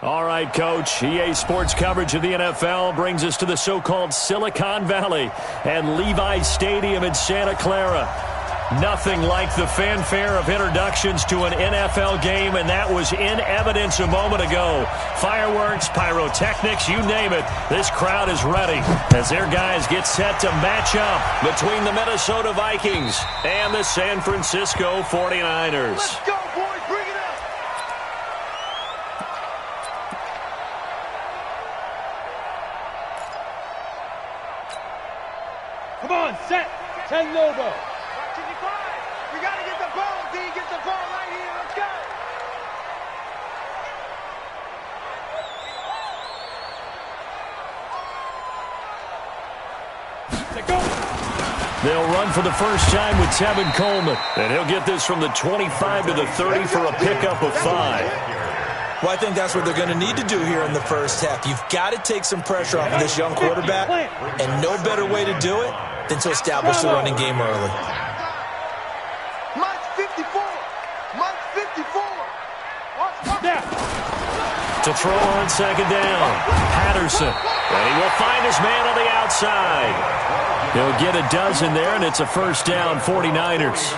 All right, Coach. EA Sports coverage of the NFL brings us to the so-called Silicon Valley and Levi's Stadium in Santa Clara. Nothing like the fanfare of introductions to an NFL game, and that was in evidence a moment ago. Fireworks, pyrotechnics, you name it. This crowd is ready as their guys get set to match up between the Minnesota Vikings and the San Francisco 49ers. Let's go, boys. Bring it up. Come on, set. 10 Lobo. We got to get the ball, D. Get the ball right here. Let's go. They'll run for the first time with Tevin Coleman. And he'll get this from the 25 to the 30 for a pickup of 5. Well, I think that's what they're going to need to do here in the first half. You've got to take some pressure off of this young quarterback, and no better way to do it than to establish the running game early. Mike 54. Mike 54. To throw on second down, Patterson. And he will find his man on the outside. He'll get a dozen there, and it's a first down, 49ers.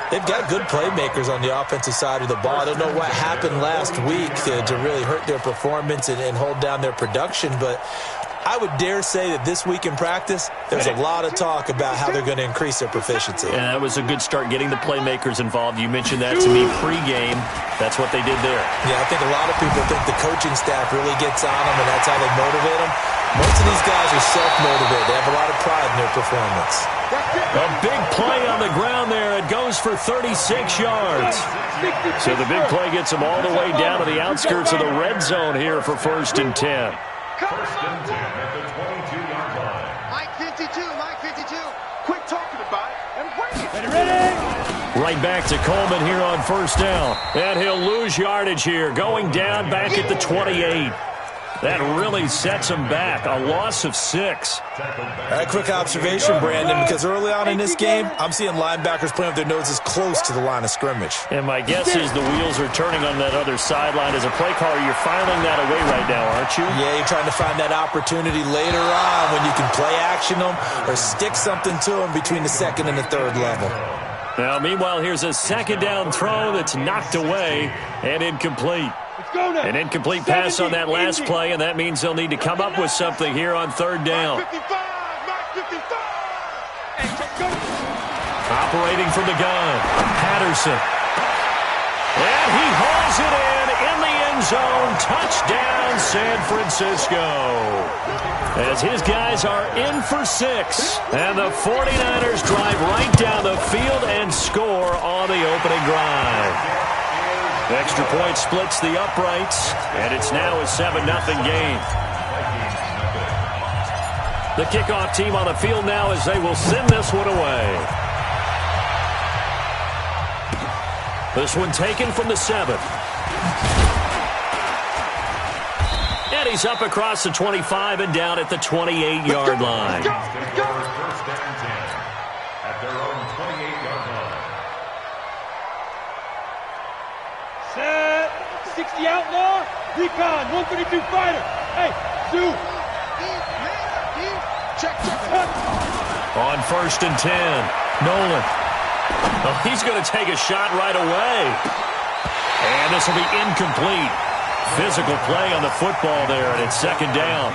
They've got good playmakers on the offensive side of the ball. I don't know what happened last week to really hurt their performance and hold down their production, but I would dare say that this week in practice, there's a lot of talk about how they're going to increase their proficiency. And that was a good start getting the playmakers involved. You mentioned that to me pregame. That's what they did there. Yeah, I think a lot of people think the coaching staff really gets on them, and that's how they motivate them. Most of these guys are self-motivated. They have a lot of pride in their performance. A big play on the ground there. It goes for 36 yards. So the big play gets them all the way down to the outskirts of the red zone here for 1st and 10. First and 10 at the 22-yard line. Mike 52. Mike 52. Quit talking about it and bring it. Ready? Right back to Coleman here on first down. And he'll lose yardage here. Going down back at the 28. That really sets him back. A loss of 6. A quick observation, Brandon, because early on in this game, I'm seeing linebackers playing with their noses close to the line of scrimmage. And my guess is the wheels are turning on that other sideline. As a play caller, you're filing that away right now, aren't you? Yeah, you're trying to find that opportunity later on when you can play action them or stick something to them between the second and the third level. Now, meanwhile, here's a second down throw that's knocked away and incomplete. An incomplete pass on that last play, and that means they'll need to come up with something here on third down. Operating from the gun, Patterson. And he hauls it in the end zone. Touchdown, San Francisco. As his guys are in for 6. And the 49ers drive right down the field and score on the opening drive. Extra point splits the uprights, and it's now a 7-0 game. The kickoff team on the field now as they will send this one away. This one taken from the 7. And he's up across the 25 and down at the 28-yard line. First and 10 at their own 28-yard line. Set. 60 outlaw. Recon. 132 fighter. Hey, Sue. Check. On 1st and 10, Nolan. Oh, he's going to take a shot right away. And this will be incomplete. Physical play on the football there, and it's second down.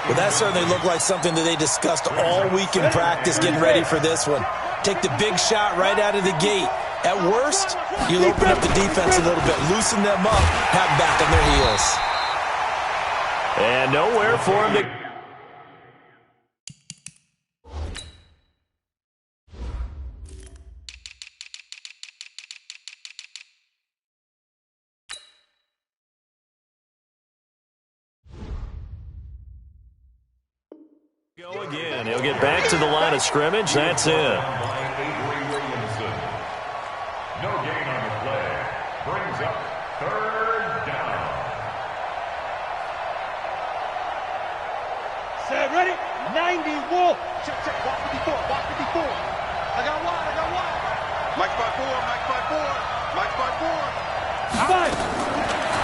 Well, that certainly looked like something that they discussed all week in practice getting ready for this one. Take the big shot right out of the gate. At worst, you'll open up the defense a little bit, loosen them up, have them back on their heels. And nowhere for him to... Go again. He'll get back to the line of scrimmage. That's it. No gain on the play. Brings up third down. Set. Ready? 90 Wolf. Check. Walk 54. I got one. Mike by 4. Five.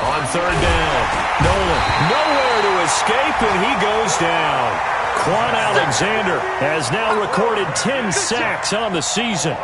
On third down, Nolan nowhere to escape, and he goes down. Quan Alexander has now recorded 10 sacks on the season.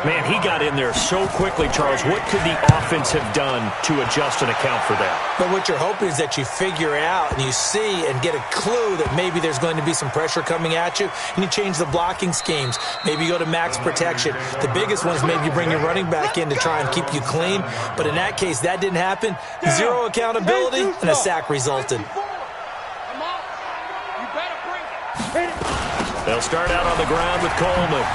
Man, he got in there so quickly, Charles. What could the offense have done to adjust and account for that? But what you're hoping is that you figure out and you see and get a clue that maybe there's going to be some pressure coming at you, and you change the blocking schemes. Maybe you go to max protection. The biggest one is maybe you bring your running back in to try and keep you clean. But in that case, that didn't happen. Zero accountability, and a sack resulted. They'll start out on the ground with Coleman.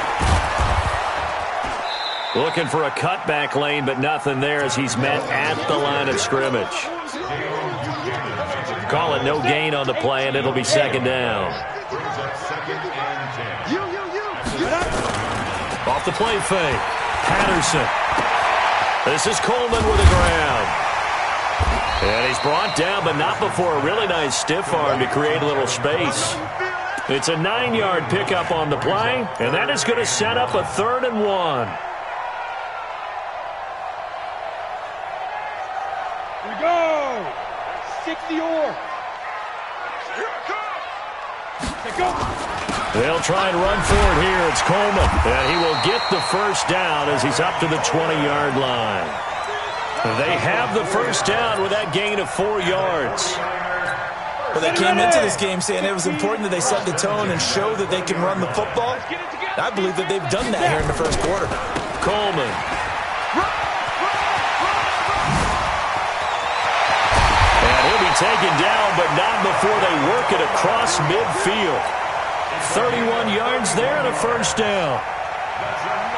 Looking for a cutback lane, but nothing there as he's met at the line of scrimmage. Call it no gain on the play, and it'll be second down. Off the play fake. Patterson. This is Coleman with the ground. And he's brought down, but not before a really nice stiff arm to create a little space. It's a 9-yard pickup on the play, and that is going to set up a 3rd and 1. Here we go. 60 or. They'll try and run for it here. It's Coleman, and he will get the first down as he's up to the 20-yard line. They have the first down with that gain of 4 yards. Well, they came into this game saying it was important that they set the tone and show that they can run the football. I believe that they've done that here in the first quarter. Coleman. And he'll be taken down, but not before they work it across midfield. 31 yards there and a first down.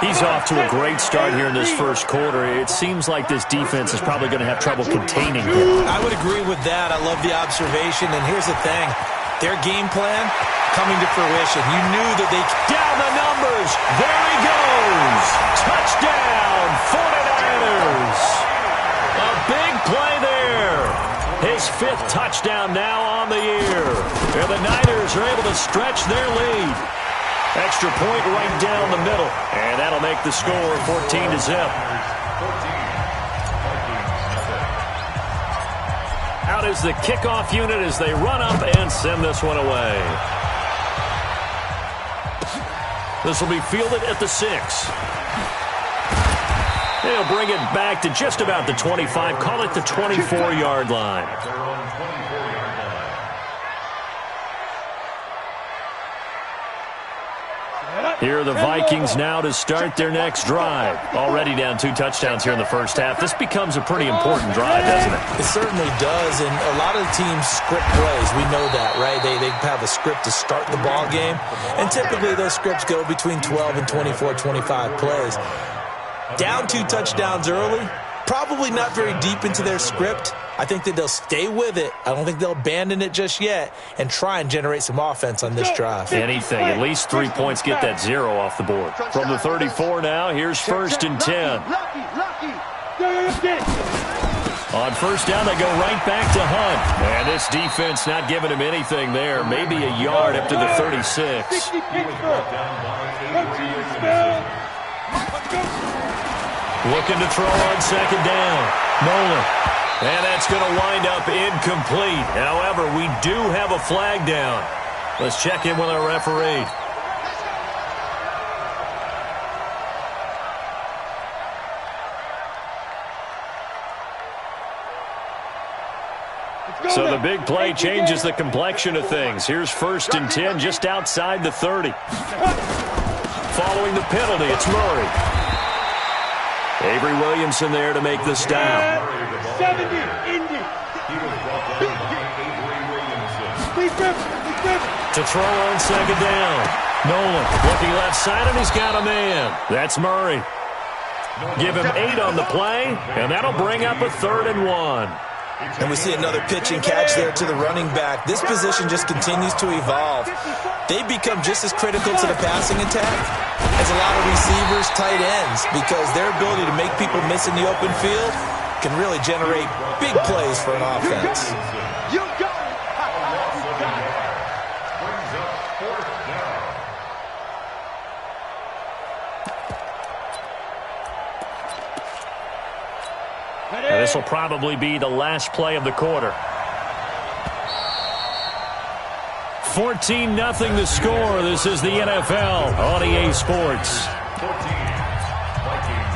He's off to a great start here in this first quarter. It seems like this defense is probably going to have trouble containing him. I would agree with that. I love the observation. And here's the thing. Their game plan coming to fruition. You knew that they... Down the numbers. There he goes. Touchdown, 49ers. A big play there. His 5th touchdown now on the year. And the Niners are able to stretch their lead. Extra point right down the middle. And that'll make the score 14-0. Out is the kickoff unit as they run up and send this one away. This will be fielded at the 6. They'll bring it back to just about the 25. Call it the 24-yard line. Here are the Vikings now to start their next drive. Already down 2 touchdowns here in the first half. This becomes a pretty important drive, doesn't it? It certainly does, and a lot of the teams script plays. We know that, right? They have a script to start the ball game, and typically those scripts go between 12 and 24, 25 plays. Down 2 touchdowns early, probably not very deep into their script. I think that they'll stay with it. I don't think they'll abandon it just yet and try and generate some offense on this drive. Anything. At least 3 points, get that 0 off the board. From the 34 now, here's 1st and 10. On first down, they go right back to Hunt. And this defense not giving him anything there. Maybe a yard up to the 36. Looking to throw on 2nd down. Nolan. And that's going to wind up incomplete. However, we do have a flag down. Let's check in with our referee. So the big play changes the complexion of things. Here's 1st and 10 just outside the 30. Following the penalty, it's Murray. Avery Williamson there to make the stop. 70, Indy. To throw on 2nd down. Nolan looking left side, and he's got a man. That's Murray. Give him 8 on the play, and that'll bring up a 3rd and 1. And we see another pitch and catch there to the running back. This position just continues to evolve. They become just as critical to the passing attack as a lot of receivers, tight ends, because their ability to make people miss in the open field can really generate big plays for an offense. You got it. And this will probably be the last play of the quarter. 14-0 the score. This is the NFL on EA Sports. 14, Vikings,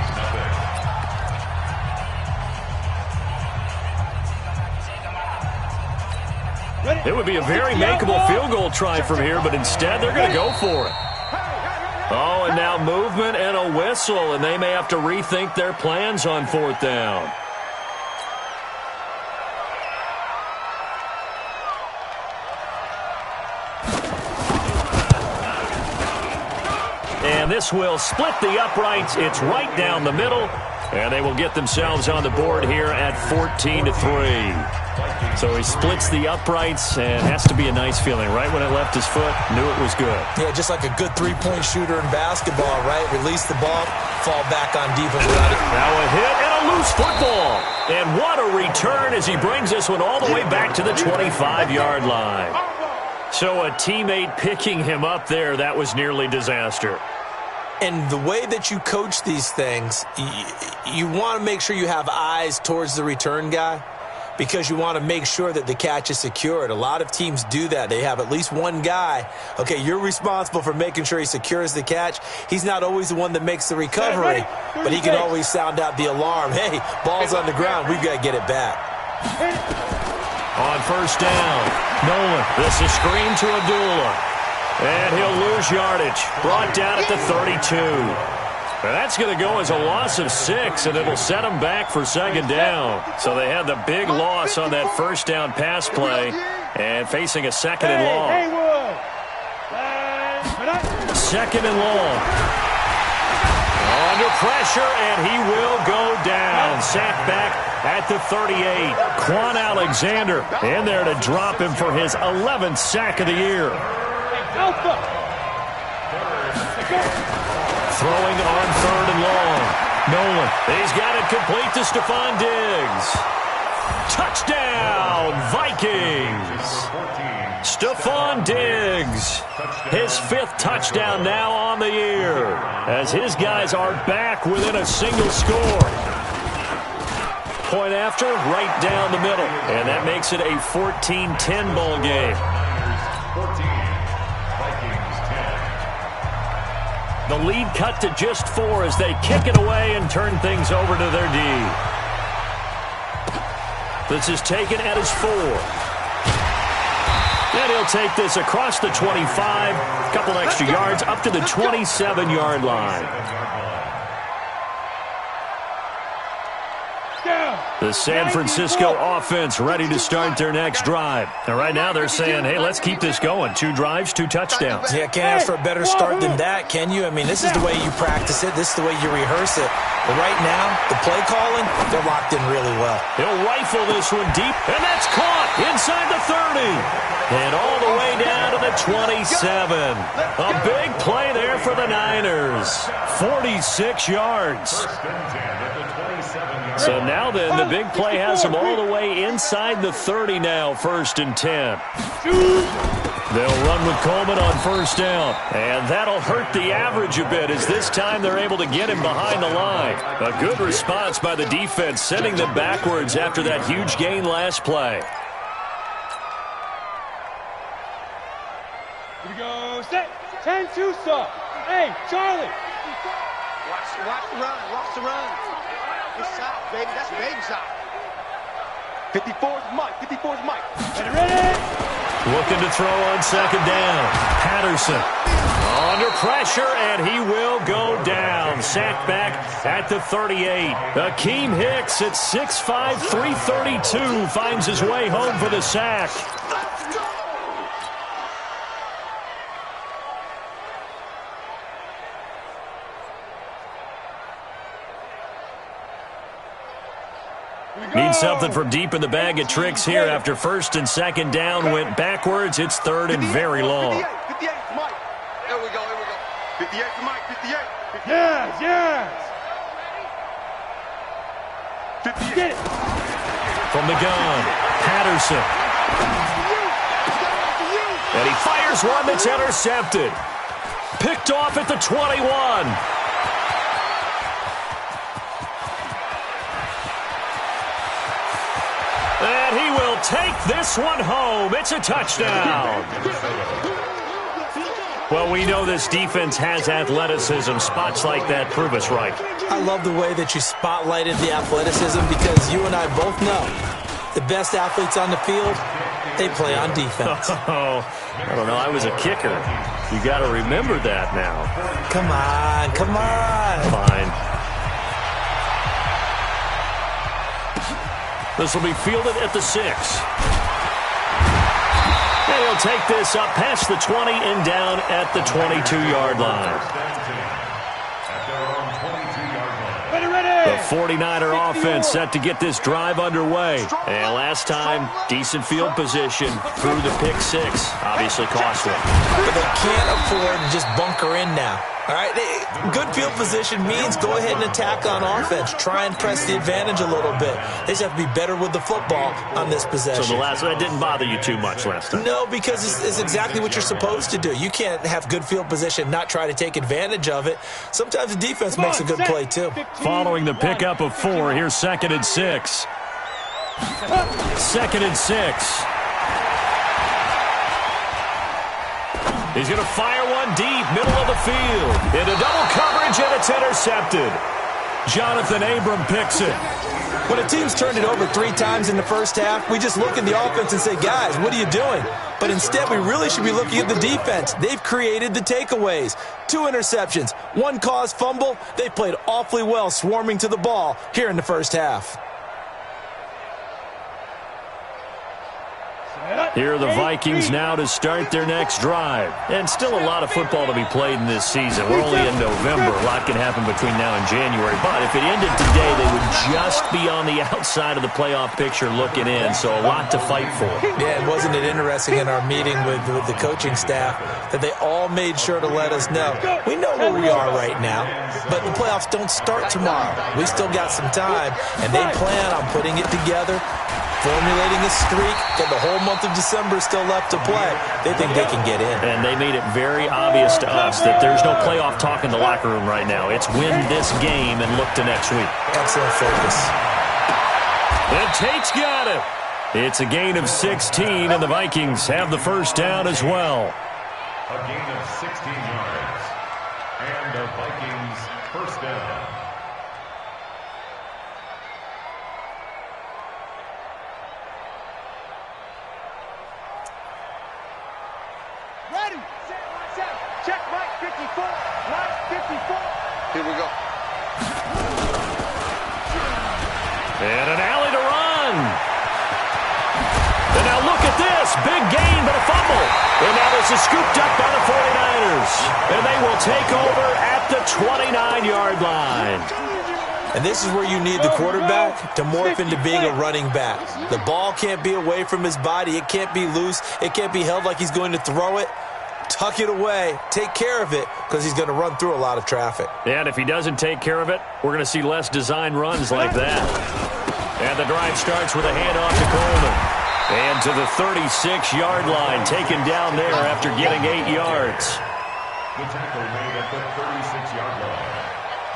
nothing. It would be a very makeable field goal try from here, but instead they're going to go for it. Oh, and now movement and a whistle, and they may have to rethink their plans on 4th down. And this will split the uprights. It's right down the middle, and they will get themselves on the board here at 14-3. So he splits the uprights, and has to be a nice feeling. Right when it left his foot, knew it was good. Yeah, just like a good three-point shooter in basketball, right? Release the ball, fall back on defense. Now a hit and a loose football. And what a return as he brings this one all the way back to the 25-yard line. So a teammate picking him up there, that was nearly disaster. And the way that you coach these things, you want to make sure you have eyes towards the return guy, because you want to make sure that the catch is secured. A lot of teams do that. They have at least one guy. Okay, you're responsible for making sure he secures the catch. He's not always the one that makes the recovery, but he can always sound out the alarm. Hey, ball's on the ground. We've got to get it back. On 1st down, Nolan, this is screen to Abdullah. And he'll lose yardage. Brought down at the 32. And that's going to go as a loss of 6, and it'll set them back for 2nd down. So they had the big loss on that 1st down pass play, and facing a 2nd and long. 2nd and long. Under pressure, and he will go down. Sacked back at the 38. Quan Alexander in there to drop him for his 11th sack of the year. Throwing on 3rd and long. Nolan, he's got it complete to Stephon Diggs. Touchdown, Vikings. Stephon Diggs, his 5th touchdown now on the year, as his guys are back within a single score. Point after, right down the middle, and that makes it a 14-10 ball game. 14, Vikings 10. The lead cut to just 4 as they kick it away and turn things over to their D. This is taken at his 4. And he'll take this across the 25, a couple extra yards, up to the 27-yard line. The San Francisco offense ready to start their next drive. And right now they're saying, hey, let's keep this going. 2 drives, 2 touchdowns. Yeah, can't ask for a better start than that, can you? I mean, this is the way you practice it. This is the way you rehearse it. But right now, the play calling, they're locked in really well. He'll rifle this one deep, and that's caught inside the 30. And all the way down to the 27. A big play there for the Niners. 46 yards. So now then, the big play has them all the way inside the 30 now, 1st and 10. They'll run with Coleman on 1st down. And that'll hurt the average a bit, as this time they're able to get him behind the line. A good response by the defense, sending them backwards after that huge gain last play. Here we go, set, 10-2 stop. Hey, Charlie. Watch the run. Good shot, baby. That's a baby shot. 54's Mike. Ready? Looking to throw on 2nd down. Patterson under pressure, and he will go down. Sacked back at the 38. Akeem Hicks at 6'5", 332 finds his way home for the sack. Need something from deep in the bag of tricks here after 1st and 2nd down went backwards. It's 3rd and very long. 58 for Mike. There we go. 58 for Mike. 58. Yes. 58. From the gun, Patterson. And he fires one that's intercepted. Picked off at the 21. take this one home. It's a touchdown. Well, we know this defense has athleticism. Spots like that prove us right. I love the way that you spotlighted the athleticism because you and I both know the best athletes on the field, they play on defense. Oh, I don't know. I was a kicker. You got to remember that now. Come on, come on. Fine. This will be fielded at the 6. And he'll take this up past the 20 and down at the 22-yard line. The 49er offense set to get this drive underway. And last time, decent field position through the pick 6. Obviously costly. But they can't afford to just bunker in now. All right, good field position means go ahead and attack on offense. Try and press the advantage a little bit. They just have to be better with the football on this possession. So that didn't bother you too much last time? No, because it's exactly what you're supposed to do. You can't have good field position, not try to take advantage of it. Sometimes the defense makes a good play, too. Following the pickup of 4, here's 2nd and 6. 2nd and 6. He's going to fire one deep, middle of the field. Into double coverage, and it's intercepted. Jonathan Abram picks it. When a team's turned it over 3 times in the first half, we just look at the offense and say, guys, what are you doing? But instead, we really should be looking at the defense. They've created the takeaways. 2 interceptions, 1 caused fumble. They played awfully well swarming to the ball here in the first half. Here are the Vikings now to start their next drive. And still a lot of football to be played in this season. We're only in November. A lot can happen between now and January. But if it ended today, they would just be on the outside of the playoff picture looking in. So a lot to fight for. Yeah, and wasn't it interesting in our meeting with the coaching staff that they all made sure to let us know, we know where we are right now, but the playoffs don't start tomorrow. We still got some time, and they plan on putting it together, formulating a streak, and the whole month of December is still left to play. They think they can get in. And they made it very obvious to us that there's no playoff talk in the locker room right now. It's win this game and look to next week. Excellent focus. And Tate's got it. It's a gain of 16, and the Vikings have the first down as well. A gain of 16 yards. And the Vikings first down. Ready, set, check right 54, right 54. Here we go. And an alley to run. And now look at this. Big gain, but a fumble. And now this is scooped up by the 49ers. And they will take over at the 29-yard line. And this is where you need the quarterback to morph into being a running back. The ball can't be away from his body. It can't be loose. It can't be held like he's going to throw it. Tuck it away. Take care of it because he's going to run through a lot of traffic. And if he doesn't take care of it, we're going to see less design runs like that. And the drive starts with a handoff to Coleman. And to the 36-yard line, taken down there after getting 8 yards. The tackle made at the 36-yard line.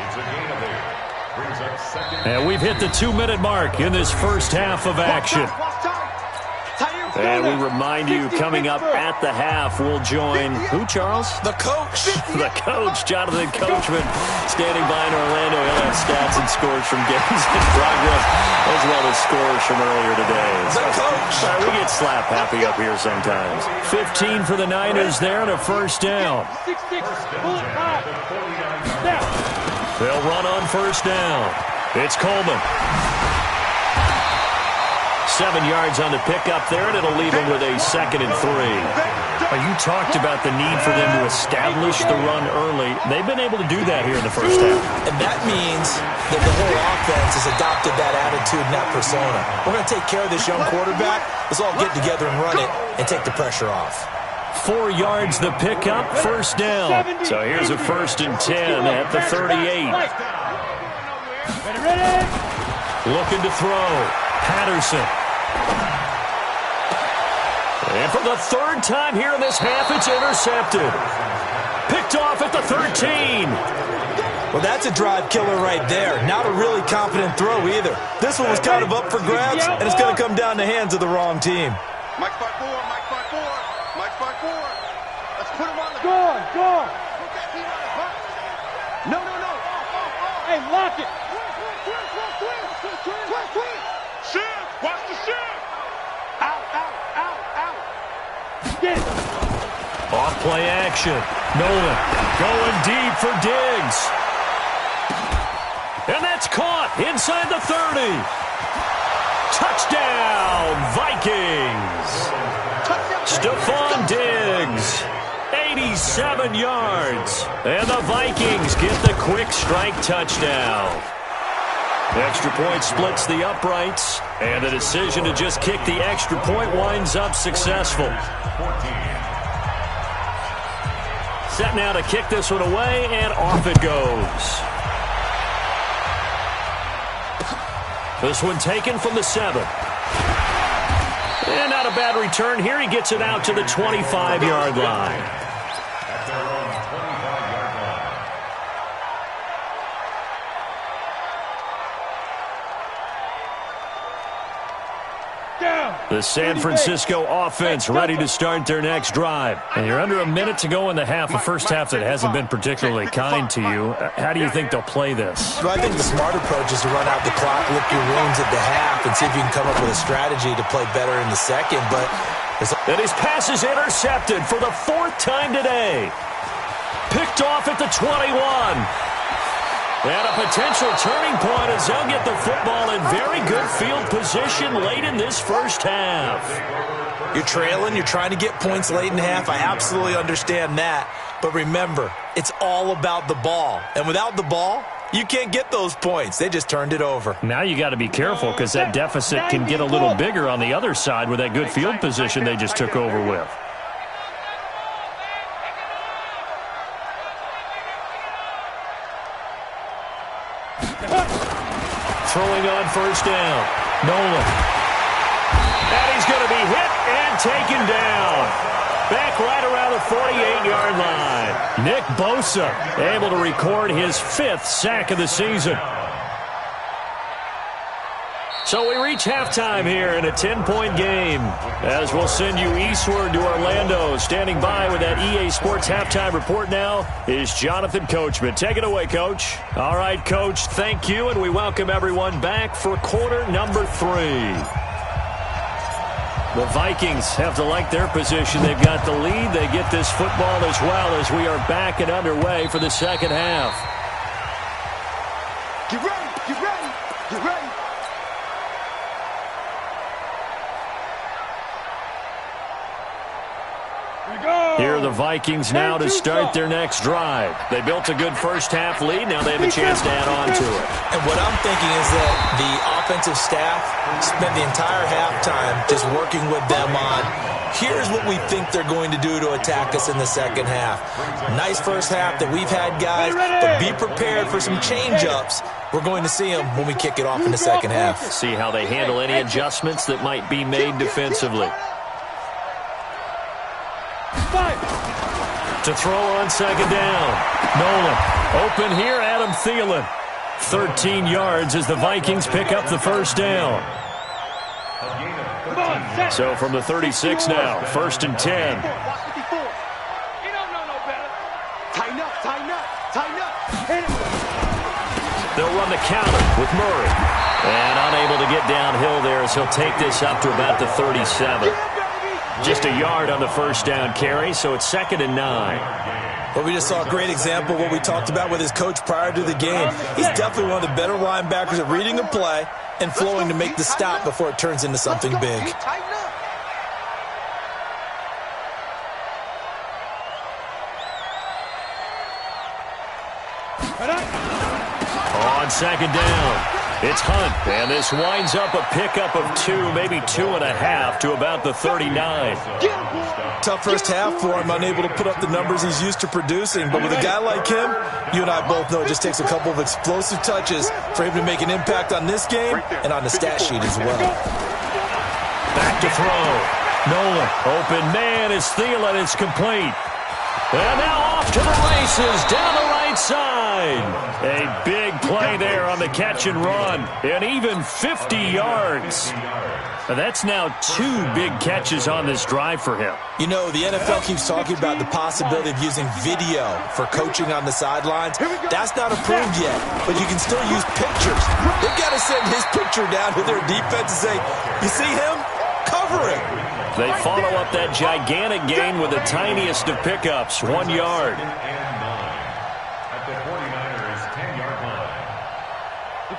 It's a gain of 8. Brings up second. And we've hit the 2-minute mark in this first half of action. And we remind you, coming up at the half, we'll join, who, Charles? The coach. The coach, Jonathan Coachman, standing by in Orlando. He'll have stats and scores from games in progress, as well as scores from earlier today. The coach. We get slap happy up here sometimes. 15 for the Niners there and a first down. 6-6, bullet high. Snap. They'll run on first down. It's Coleman. 7 yards on the pickup there, and it'll leave him with a 2nd and 3. You talked about the need for them to establish the run early. They've been able to do that here in the first half. And that means that the whole offense has adopted that attitude and that persona. We're going to take care of this young quarterback. Let's all get together and run it and take the pressure off. 4 yards the pickup, first down. So here's a 1st and 10 at the 38. Ready. Looking to throw. Patterson. And for the 3rd time here in this half, it's intercepted. Picked off at the 13. Well, that's a drive killer right there. Not a really confident throw either. This one was kind of up for grabs, and it's going to come down the hands of the wrong team. Mike 5-4, Mike 5-4, Mike 5-4. Let's put him on the... Go on. Put that team on his butt. No. Hey, lock it. Twin. Shift. Watch the shift. Out. Get it. Off play action. Nolan going deep for Diggs. And that's caught inside the 30. Touchdown, Vikings. Stephon Diggs, 87 yards. And the Vikings get the quick strike touchdown. Extra point splits the uprights, and the decision to just kick the extra point winds up successful. Set now to kick this one away, and off it goes. This one taken from the 7. And not a bad return here. He gets it out to the 25-yard line. At their own 25-yard line. The San Francisco offense ready to start their next drive. And you're under a minute to go in the half, a first half that hasn't been particularly kind to you. How do you think they'll play this? Well, I think the smart approach is to run out the clock, lick your wounds at the half, and see if you can come up with a strategy to play better in the second. But and his pass is intercepted for the 4th time today. Picked off at the 21. And a potential turning point as they'll get the football in very good field position late in this first half. You're trailing, you're trying to get points late in half. I absolutely understand that. But remember, it's all about the ball. And without the ball, you can't get those points. They just turned it over. Now you got to be careful because that deficit can get a little bigger on the other side with that good field position they just took over with. Throwing on first down. Nolan. And he's going to be hit and taken down. Back right around the 48-yard line. Nick Bosa able to record his 5th sack of the season. So we reach halftime here in a 10-point game as we'll send you eastward to Orlando. Standing by with that EA Sports halftime report now is Jonathan Coachman. Take it away, Coach. All right, Coach, thank you, and we welcome everyone back for quarter number 3. The Vikings have to like their position. They've got the lead. They get this football as well as we are back and underway for the second half. Get ready. Here are the Vikings now to start their next drive. They built a good first half lead. Now they have a chance to add on to it. And what I'm thinking is that the offensive staff spent the entire halftime just working with them on, here's what we think they're going to do to attack us in the second half. Nice first half that we've had, guys, but be prepared for some change-ups. We're going to see them when we kick it off in the second half. See how they handle any adjustments that might be made defensively. To throw on second down. Nolan. Open here, Adam Thielen. 13 yards as the Vikings pick up the first down. So from the 36 now, 1st and 10. Tighten up. They'll run the counter with Murray. And unable to get downhill there as he'll take this up to about the 37. Just a yard on the first down carry, so it's 2nd and 9. Well, we just saw a great example of what we talked about with his coach prior to the game. He's definitely one of the better linebackers at reading a play and flowing to make the stop before it turns into something big. On second down, it's Hunt, and this winds up a pickup of 2, maybe 2.5 to about the 39. Tough first half for him, unable to put up the numbers he's used to producing. But with a guy like him, you and I both know it just takes a couple of explosive touches for him to make an impact on this game and on the stat sheet as well. Back to throw. Nolan, open man is Thielen. It's complete. And now off to the races down the right right side. A big play there on the catch and run. And even 50 yards. Now that's now 2 big catches on this drive for him. You know, the NFL keeps talking about the possibility of using video for coaching on the sidelines. That's not approved yet, but you can still use pictures. They've got to send his picture down to their defense and say, you see him? Cover him. They follow up that gigantic gain with the tiniest of pickups, 1 yard.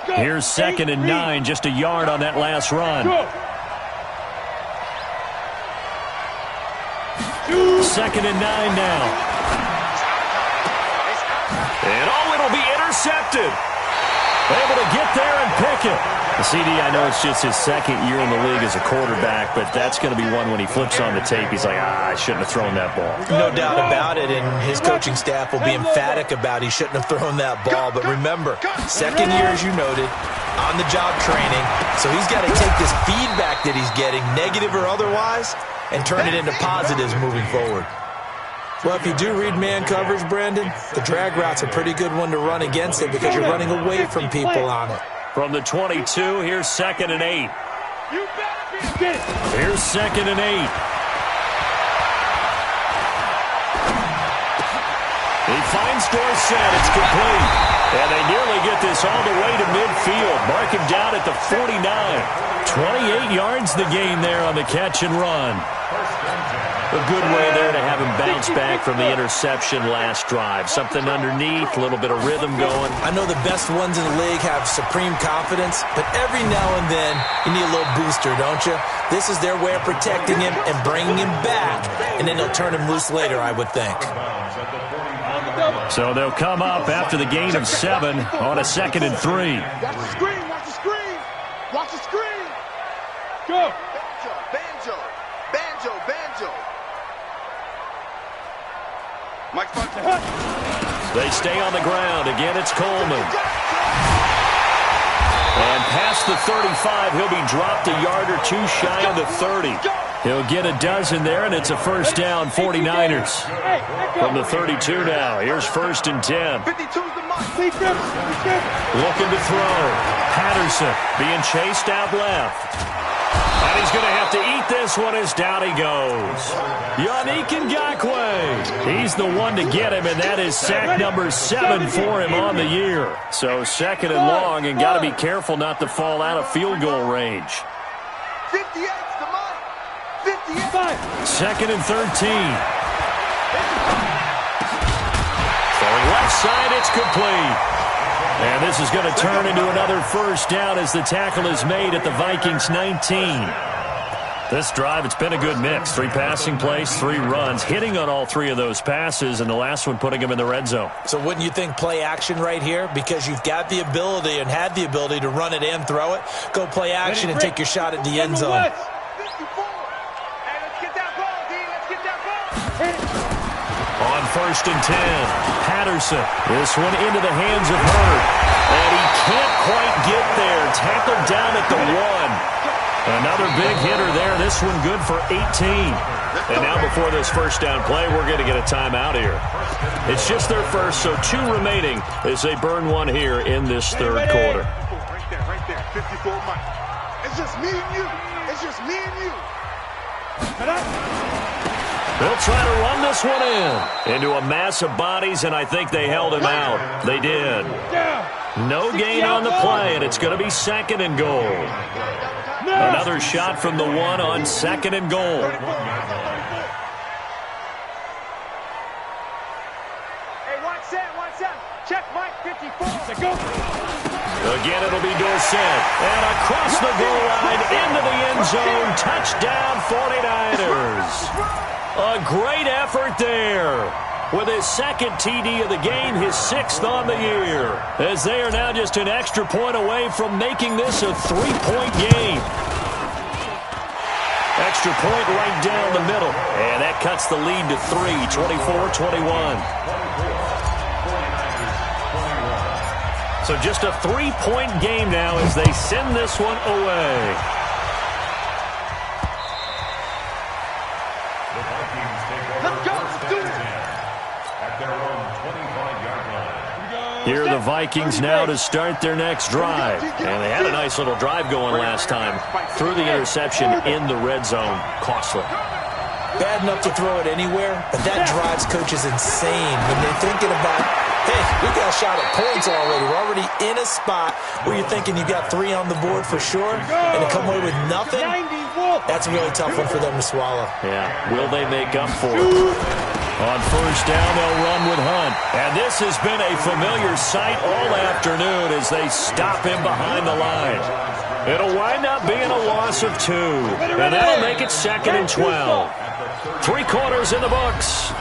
Here's 2nd and 9, just a yard on that last run. 2nd and 9 now. And it'll be intercepted. Able to get there and pick it. The CD, I know it's just his 2nd year in the league as a quarterback, but that's going to be one when he flips on the tape. He's like, I shouldn't have thrown that ball. No doubt about it, and his coaching staff will be emphatic about he shouldn't have thrown that ball. But remember, 2nd year, as you noted, on-the-job training. So he's got to take this feedback that he's getting, negative or otherwise, and turn it into positives moving forward. Well, if you do read man coverage, Brandon, the drag route's a pretty good one to run against it because you're running away from people on it. From the 22, here's 2nd and 8. Here's 2nd and 8. He finds Dorsett. It's complete. And they nearly get this all the way to midfield. Mark him down at the 49. 28 yards the gain there on the catch and run. A good way there to have him bounce back from the interception last drive. Something underneath, a little bit of rhythm going. I know the best ones in the league have supreme confidence, but every now and then you need a little booster, don't you? This is their way of protecting him and bringing him back, and then they'll turn him loose later, I would think. So they'll come up after the gain of 7 on a 2nd and 3. Watch the screen, watch the screen. Watch the screen. Go. Banjo, banjo, banjo, banjo. Mike Funky. They stay on the ground. Again, it's Coleman. And past the 35, he'll be dropped a yard or 2 shy of the 30. He'll get a dozen there, and it's a first down, 49ers. From the 32 now, here's 1st and 10. 52's the mark. Looking to throw. Patterson being chased out left. And he's going to have to eat this one as down he goes. Yannick Ngakoue. He's the one to get him, and that is sack number 7 for him on the year. So 2nd and long, and got to be careful not to fall out of field goal range. 58's the mark. 58. 2nd and 13. Throwing left side, it's complete. And this is going to turn into another first down as the tackle is made at the Vikings 19. This drive, it's been a good mix. 3 passing plays, 3 runs, hitting on all 3 of those passes, and the last one putting him in the red zone. So wouldn't you think play action right here? Because you've got the ability and had the ability to run it and throw it. Go play action and take your shot at the end zone. 54. Hey, let's get that ball, D. Let's get that ball. On 1st and 10, Patterson. This one into the hands of Hurd. And he can't quite get there. Tackled down at the 1. Another big hitter there. This one good for 18. And now before this first down play, we're going to get a timeout here. It's just their first, so 2 remaining as they burn one here in this 3rd quarter. Right there. 54 Mike. It's just me and you. It's just me and you. They'll try to run this one into a mass of bodies, and I think they held him out. They did. No gain on the play, and it's going to be 2nd and goal. Another shot from the 1 on 2nd and goal. Hey, watch that. Check Mike 54. Go. Again, it'll be Dorsett. And across the goal line into the end zone. Touchdown, 49ers. A great effort there. With his 2nd TD of the game, his 6th on the year. As they are now just an extra point away from making this a 3-point game. Extra point right down the middle. And that cuts the lead to 3, 24-21. So just a 3-point game now as they send this one away. Let's go. Let's do it. At their own 25-yard line. Here are the Vikings now to start their next drive. And they had a nice little drive going last time. Threw the interception in the red zone. Costly. Bad enough to throw it anywhere, but that drives coaches insane when they're thinking about, hey, we got a shot at points already. We're already in a spot where you're thinking you got 3 on the board for sure, and to come away with nothing, that's a really tough one for them to swallow. Yeah, will they make up for it? On first down, they'll run with Hunt. And this has been a familiar sight all afternoon as they stop him behind the line. It'll wind up being a loss of 2, and that'll make it 2nd and 12. 3 quarters in the books.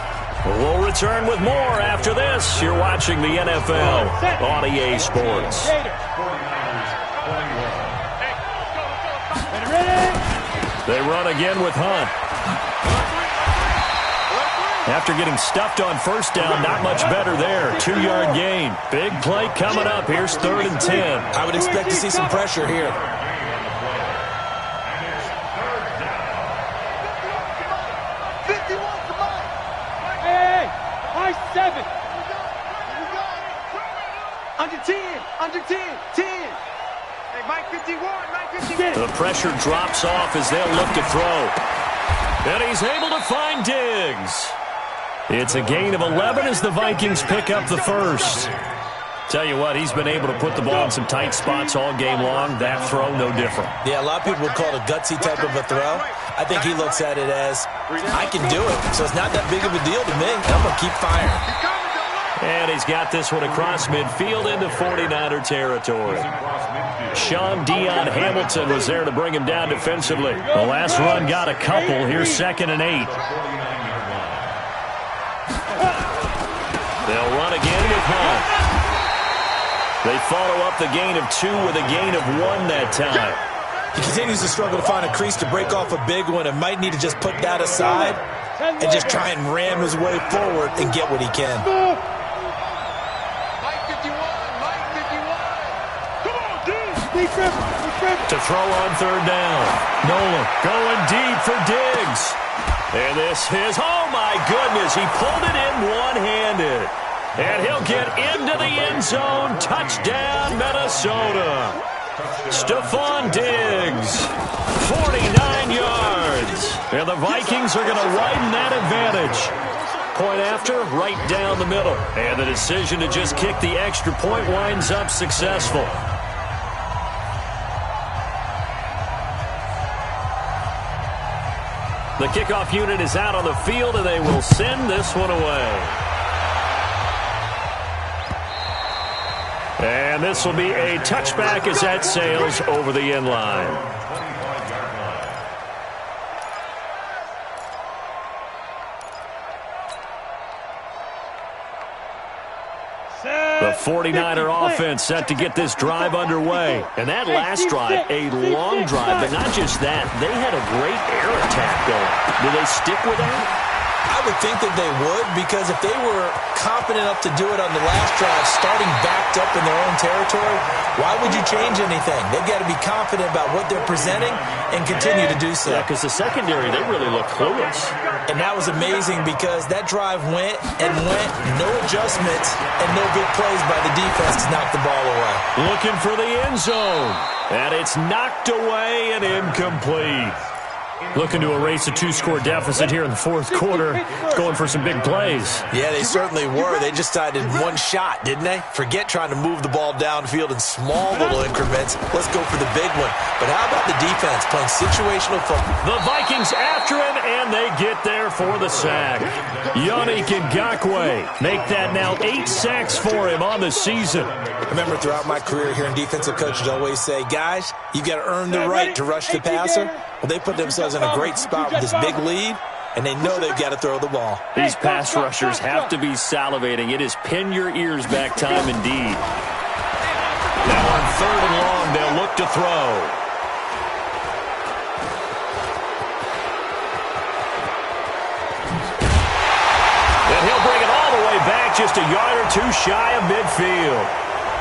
We'll return with more after this. You're watching the NFL on EA Sports. They run again with Hunt. After getting stuffed on first down, not much better there. 2-yard gain. Big play coming up. Here's 3rd and 10. I would expect to see some pressure here. Under 10. 10. Hey, Mike 51. Mike 51. The pressure drops off as they'll look to throw. And he's able to find Diggs. It's a gain of 11 as the Vikings pick up the first. Tell you what, he's been able to put the ball in some tight spots all game long. That throw, no different. Yeah, a lot of people would call it a gutsy type of a throw. I think he looks at it as, I can do it, so it's not that big of a deal to me. I'm going to keep firing. And he's got this one across midfield into 49er territory. Sean Dion Hamilton was there to bring him down defensively. The last run got a couple. Here's 2nd and 8. They'll run again with Hunt. They follow up the gain of 2 with a gain of 1 that time. He continues to struggle to find a crease to break off a big one and might need to just put that aside and just try and ram his way forward and get what he can. To throw on 3rd down. Nolan going deep for Diggs. And this is, oh my goodness, he pulled it in one-handed. And he'll get into the end zone. Touchdown, Minnesota. Stephon Diggs, 49 yards. And the Vikings are going to widen that advantage. Point after, right down the middle. And the decision to just kick the extra point winds up successful. The kickoff unit is out on the field, and they will send this one away. And this will be a touchback as that sails over the end line. The 49er offense set to get this drive underway. And that last drive, a long drive, but not just that. They had a great air attack going. Do they stick with that? I would think that they would, because if they were confident enough to do it on the last drive, starting backed up in their own territory, why would you change anything? They've got to be confident about what they're presenting and continue to do so. Yeah, because the secondary, they really look clueless. And that was amazing because that drive went and went, no adjustments, and no big plays by the defense to knock the ball away. Looking for the end zone. And it's knocked away and incomplete. Looking to erase a 2-score deficit here in the 4th quarter. Going for some big plays. Yeah, they certainly were. They just decided one shot, didn't they? Forget trying to move the ball downfield in small little increments. Let's go for the big one. But how about the defense playing situational football? The Vikings after him, and they get there for the sack. Yannick Ngakoue make that now 8 sacks for him on the season. I remember throughout my career hearing defensive coaches always say, guys, you got to earn the right to rush the passer. Well, they put themselves in a great spot with this big lead, and they know they've got to throw the ball. These pass rushers have to be salivating. It is pin your ears back time indeed. Now on 3rd and long, they'll look to throw. And he'll bring it all the way back, just a yard or 2 shy of midfield.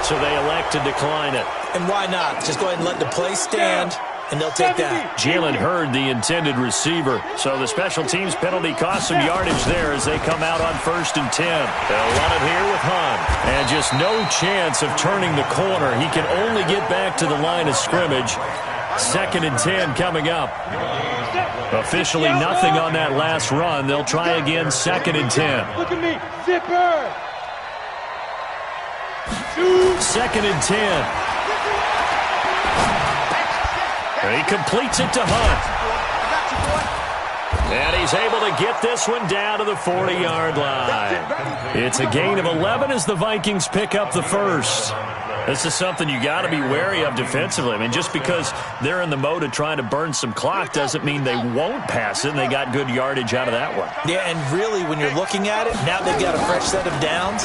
So they elect to decline it. And why not? Just go ahead and let the play stand and they'll take that. Jalen Hurd, the intended receiver. So the special teams penalty cost some yardage there as they come out on 1st and 10. They'll run it here with Hunt. And just no chance of turning the corner. He can only get back to the line of scrimmage. 2nd and 10 coming up. Officially nothing on that last run. They'll try again 2nd and 10. Look at me. Zipper. 2nd and 10. He completes it to Hunt. And he's able to get this one down to the 40-yard line. It's a gain of 11 as the Vikings pick up the first. This is something you got to be wary of defensively. I mean, just because they're in the mode of trying to burn some clock doesn't mean they won't pass it, and they got good yardage out of that one. Yeah, and really, when you're looking at it, now they've got a fresh set of downs.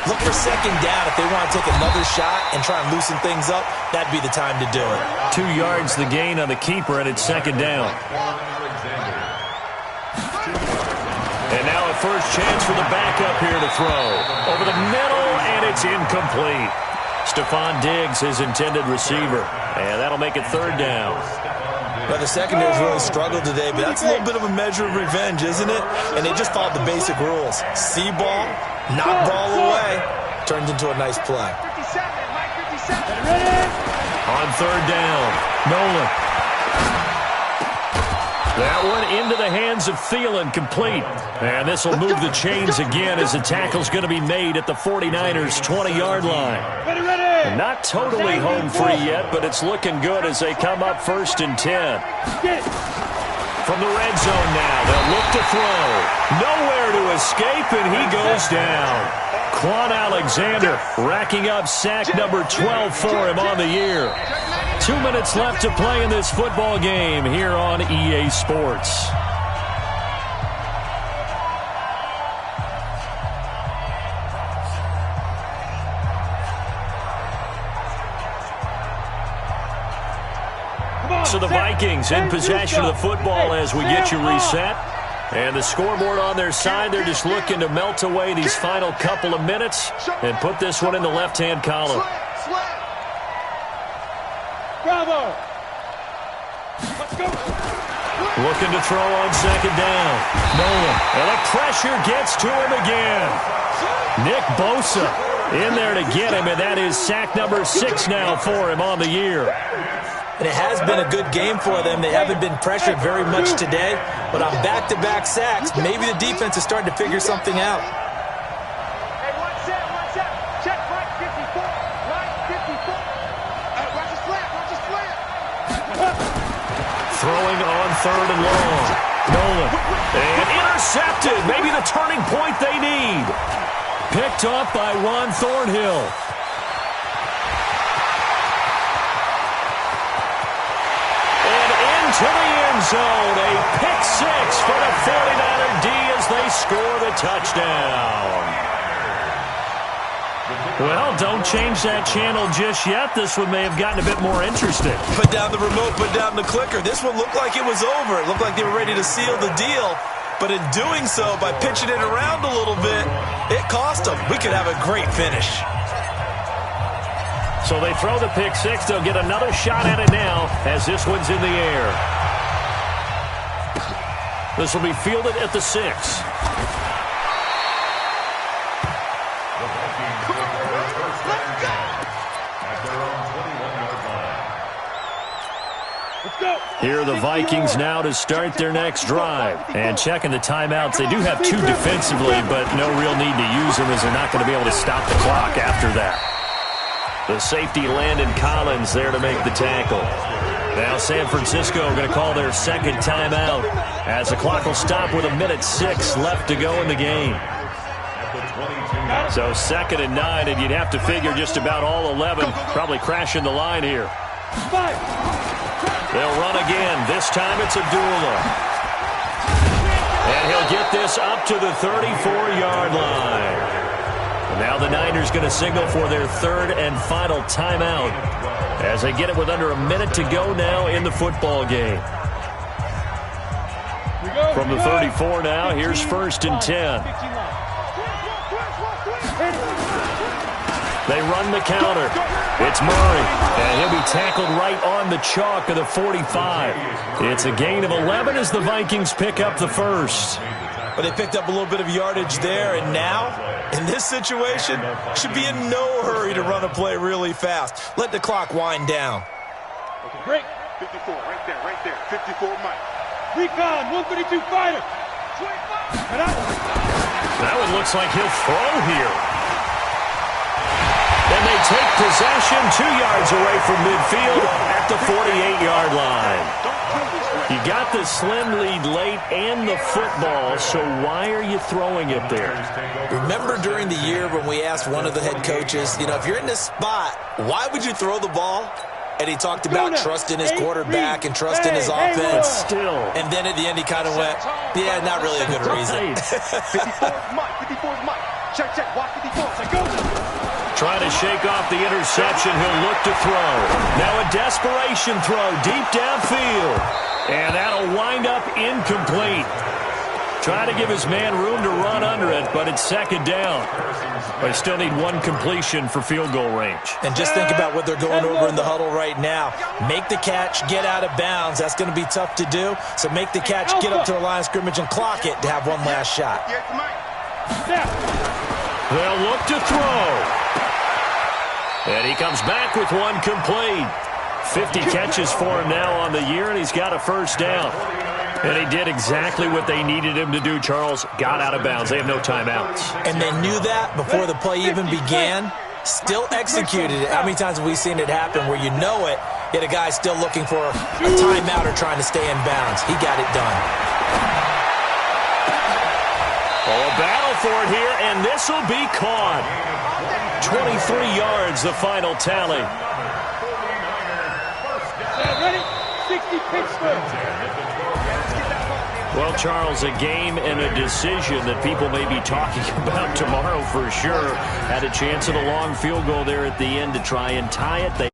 Look for 2nd down. If they want to take another shot and try and loosen things up, that'd be the time to do it. 2 yards the gain on the keeper, and it's 2nd down. And now a first chance for the backup here to throw. Over the middle, and it's incomplete. Stephon Diggs, his intended receiver. And that'll make it 3rd down. Well, the secondary's really struggled today, but that's a little bit of a measure of revenge, isn't it? And they just followed the basic rules. See ball, knock ball away. Turns into a nice play. On 3rd down, Nolan. That one into the hands of Thielen, complete. And this will move the chains again as the tackle's going to be made at the 49ers' 20-yard line. Not totally home free yet, but it's looking good as they come up 1st and 10. From the red zone now, they'll look to throw. Nowhere to escape, and he goes down. Quan Alexander racking up sack number 12 for him on the year. 2 minutes left to play in this football game here on EA Sports. So the Vikings in possession of the football as we get you reset. And the scoreboard on their side, they're just looking to melt away these final couple of minutes and put this one in the left-hand column. Bravo. Let's go. Looking to throw on 2nd down. Nolan. And the pressure gets to him again. Nick Bosa in there to get him, and that is sack number 6 now for him on the year. And it has been a good game for them. They haven't been pressured very much today, but on back-to-back sacks, maybe the defense is starting to figure something out. Hey, one set. Check right 54. Right 54. Watch his flat. Throwing on 3rd and long. Nolan. And intercepted. Maybe the turning point they need. Picked up by Juan Thornhill. To the end zone, a pick 6 for the 49er D as they score the touchdown. Well, don't change that channel just yet. This one may have gotten a bit more interesting. Put down the remote, put down the clicker. This one looked like it was over. It looked like they were ready to seal the deal. But in doing so, by pitching it around a little bit, it cost them. We could have a great finish. So they throw the pick 6. They'll get another shot at it now as this one's in the air. This will be fielded at the 6. Here are the Vikings now to start their next drive. And checking the timeouts, they do have 2 defensively, but no real need to use them as they're not going to be able to stop the clock after that. The safety, Landon Collins, there to make the tackle. Now San Francisco going to call their 2nd timeout as the clock will stop with 1:06 left to go in the game. So 2nd and 9, and you'd have to figure just about all 11 probably crashing the line here. They'll run again. This time it's Abdullah. And he'll get this up to the 34-yard line. Now the Niners going to signal for their 3rd and final timeout as they get it with under a minute to go now in the football game. From the 34 now, here's 1st and 10. They run the counter. It's Murray, and he'll be tackled right on the chalk of the 45. It's a gain of 11 as the Vikings pick up the first. But they picked up a little bit of yardage there, and now, in this situation, should be in no hurry to run a play really fast. Let the clock wind down. Okay, break. 54, right there. 54, Mike. Recon, 132 fighter. That one looks like he'll throw here. And they take possession 2 yards away from midfield at the 48-yard line. You got the slim lead late and the football, so why are you throwing it there? Remember during the year when we asked one of the head coaches, if you're in this spot, why would you throw the ball? And he talked about trusting his quarterback and trusting his offense. Still. And then at the end he kind of went, yeah, not really a good reason. 54's Mike. Check. Watch 54. Go. Trying to shake off the interception. He'll look to throw. Now a desperation throw deep downfield. And that'll wind up incomplete. Trying to give his man room to run under it, but it's second down. They still need one completion for field goal range. And just think about what they're going over in the huddle right now. Make the catch, get out of bounds. That's going to be tough to do. So make the catch, get up to the line of scrimmage, and clock it to have one last shot. They'll look to throw. And he comes back with one complete. 50 catches for him now on the year, and he's got a first down. And he did exactly what they needed him to do, Charles. Got out of bounds. They have no timeouts. And they knew that before the play even began. Still executed it. How many times have we seen it happen where you know it, yet a guy's still looking for a timeout or trying to stay in bounds? He got it done. Oh, a battle for it here, and this will be caught. 23 yards, the final tally. Ready? 60 Pittsburgh. Well, Charles, a game and a decision that people may be talking about tomorrow for sure. Had a chance at a long field goal there at the end to try and tie it.